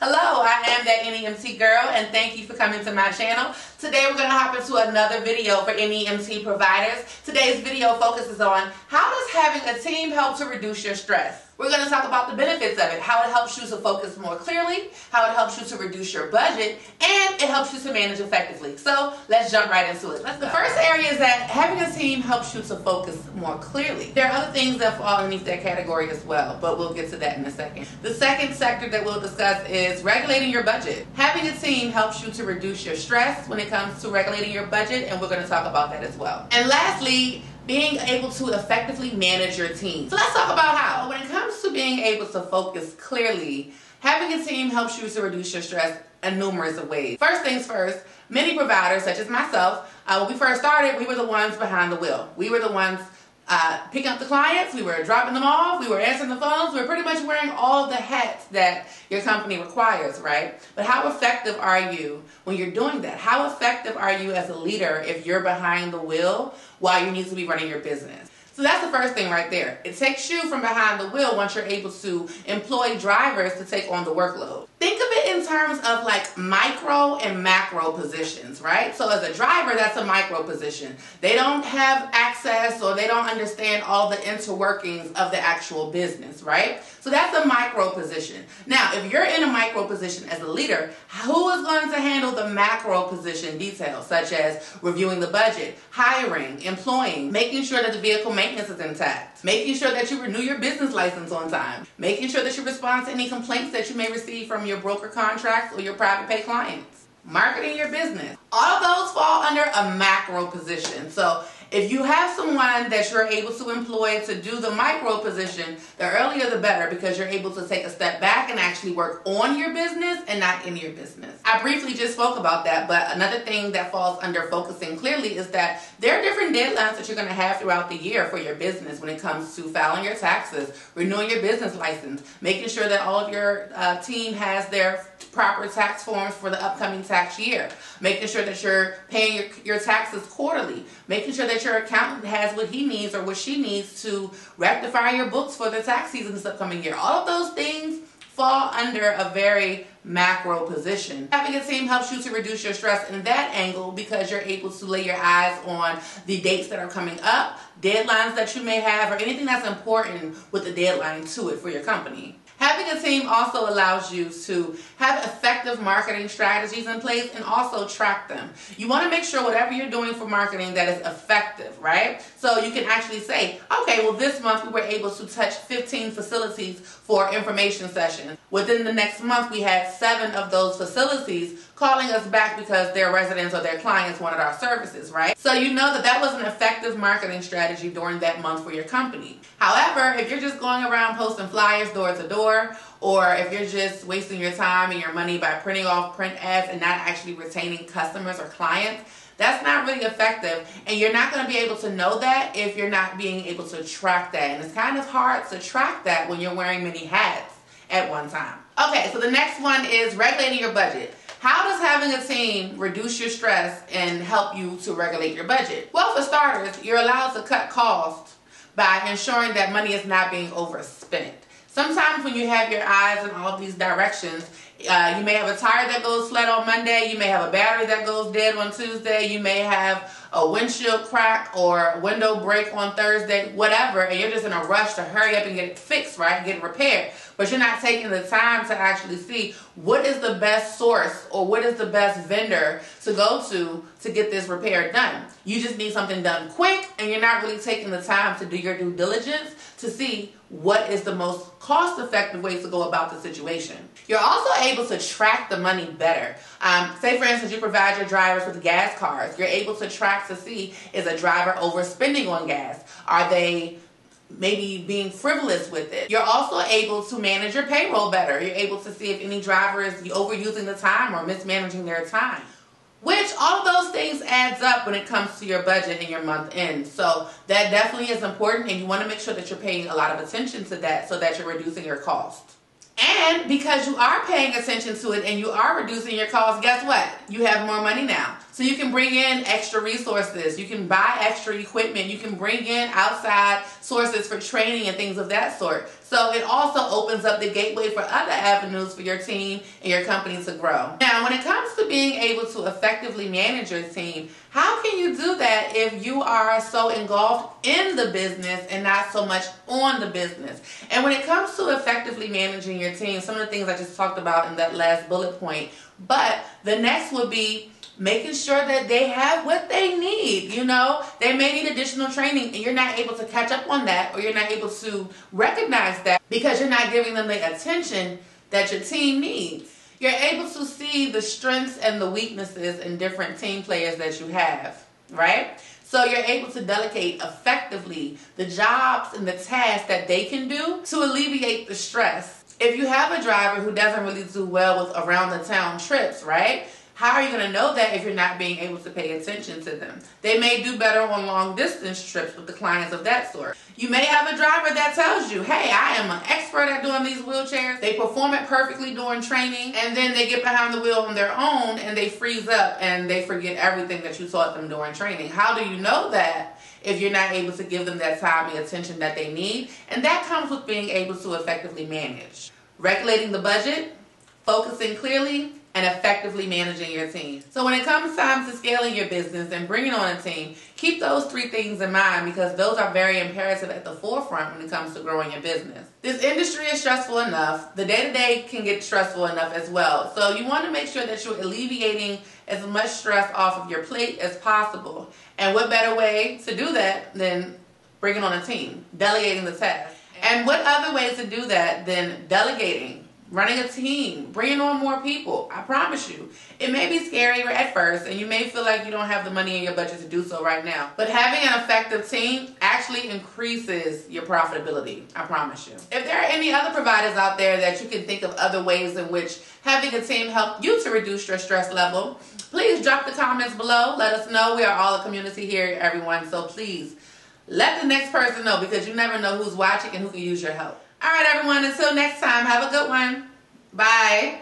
Hello, I am that NEMT girl, and thank you for coming to my channel. Today we're going to hop into another video for NEMT providers. Today's video focuses on how does having a team help to reduce your stress. We're going to talk about the benefits of it, how it helps you to focus more clearly, how it helps you to reduce your budget, and it helps you to manage effectively. So let's jump right into it. The first area is that having a team helps you to focus more clearly. There are other things that fall underneath that category as well, but we'll get to that in a second. The second sector that we'll discuss is regulating your budget. Having a team helps you to reduce your stress when it comes to regulating your budget, and we're going to talk about that as well. And lastly, being able to effectively manage your team. So let's talk about how. When it comes to being able to focus clearly, having a team helps you to reduce your stress in numerous ways. First things first, many providers, such as myself, when we first started, we were the ones behind the wheel. We were the ones picking up the clients, we were dropping them off, we were answering the phones, we were pretty much wearing all of the hats that your company requires, right? But how effective are you when you're doing that? How effective are you as a leader if you're behind the wheel while you need to be running your business? So that's the first thing right there. It takes you from behind the wheel once you're able to employ drivers to take on the workload. Think of it in terms of like micro and macro positions, right? So as a driver, that's a micro position. They don't have access or they don't understand all the interworkings of the actual business, right? So that's a micro position. Now, if you're in a micro position as a leader, who is going to handle the macro position details, such as reviewing the budget, hiring, employing, making sure that the vehicle maintenance is intact, making sure that you renew your business license on time, making sure that you respond to any complaints that you may receive from your broker contracts or your private pay clients, marketing your business. All of those fall under a macro position. So if you have someone that you're able to employ to do the micro position, the earlier the better, because you're able to take a step back and actually work on your business and not in your business. I briefly just spoke about that, but another thing that falls under focusing clearly is that there are different deadlines that you're going to have throughout the year for your business when it comes to filing your taxes, renewing your business license, making sure that all of your team has their proper tax forms for the upcoming tax year, making sure that you're paying your taxes quarterly, making sure that your accountant has what he needs or what she needs to rectify your books for the tax season this upcoming year. All of those things fall under a very macro position. Having a team helps you to reduce your stress in that angle because you're able to lay your eyes on the dates that are coming up, deadlines that you may have, or anything that's important with the deadline to it for your company. Having a team also allows you to have effective marketing strategies in place and also track them. You want to make sure whatever you're doing for marketing that is effective, right? So you can actually say, okay, well this month we were able to touch 15 facilities for information sessions. Within the next month we had 7 of those facilities calling us back because their residents or their clients wanted our services, right? So you know that that was an effective marketing strategy during that month for your company. However, if you're just going around posting flyers door to door, or if you're just wasting your time and your money by printing off print ads and not actually retaining customers or clients, that's not really effective, and you're not going to be able to know that if you're not being able to track that. And it's kind of hard to track that when you're wearing many hats at one time. Okay, so the next one is regulating your budget. How does having a team reduce your stress and help you to regulate your budget? Well, for starters, you're allowed to cut costs by ensuring that money is not being overspent. Sometimes when you have your eyes in all of these directions, you may have a tire that goes flat on Monday, you may have a battery that goes dead on Tuesday, you may have a windshield crack or a window break on Thursday, whatever, and you're just in a rush to hurry up and get it fixed, right? Get it repaired. But you're not taking the time to actually see what is the best source or what is the best vendor to go to get this repair done. You just need something done quick, and you're not really taking the time to do your due diligence to see what is the most cost-effective way to go about the situation. You're also able to track the money better. Say, for instance, you provide your drivers with gas cards. You're able to track to see, is a driver overspending on gas? Are they maybe being frivolous with it? You're also able to manage your payroll better. You're able to see if any driver is overusing the time or mismanaging their time. Which all of those things adds up when it comes to your budget and your month end. So that definitely is important, and you want to make sure that you're paying a lot of attention to that so that you're reducing your cost. And because you are paying attention to it and you are reducing your costs, guess what? You have more money now. So you can bring in extra resources. You can buy extra equipment. You can bring in outside sources for training and things of that sort. So it also opens up the gateway for other avenues for your team and your company to grow. Now, when it comes to being able to effectively manage your team, how can you do that if you are so engulfed in the business and not so much on the business? And when it comes to effectively managing your team, some of the things I just talked about in that last bullet point, but the next would be making sure that they have what they need. You know, they may need additional training and you're not able to catch up on that, or you're not able to recognize that because you're not giving them the attention that your team needs. You're able to see the strengths and the weaknesses in different team players that you have, right? So you're able to delegate effectively the jobs and the tasks that they can do to alleviate the stress. If you have a driver who doesn't really do well with around the town trips, right? How are you going to know that if you're not being able to pay attention to them? They may do better on long distance trips with the clients of that sort. You may have a driver that tells you, hey, I am an expert at doing these wheelchairs. They perform it perfectly during training, and then they get behind the wheel on their own and they freeze up and they forget everything that you taught them during training. How do you know that if you're not able to give them that time and attention that they need? And that comes with being able to effectively manage. Regulating the budget, focusing clearly, and effectively managing your team. So when it comes time to scaling your business and bringing on a team, keep those three things in mind because those are very imperative at the forefront when it comes to growing your business. This industry is stressful enough. The day-to-day can get stressful enough as well. So you want to make sure that you're alleviating as much stress off of your plate as possible. And what better way to do that than bringing on a team, delegating the task. And what other ways to do that than delegating? Running a team, bringing on more people. I promise you, it may be scary at first and you may feel like you don't have the money in your budget to do so right now. But having an effective team actually increases your profitability. I promise you. If there are any other providers out there that you can think of other ways in which having a team help you to reduce your stress level, please drop the comments below. Let us know. We are all a community here, everyone. So please let the next person know because you never know who's watching and who can use your help. All right, everyone, until next time, have a good one. Bye.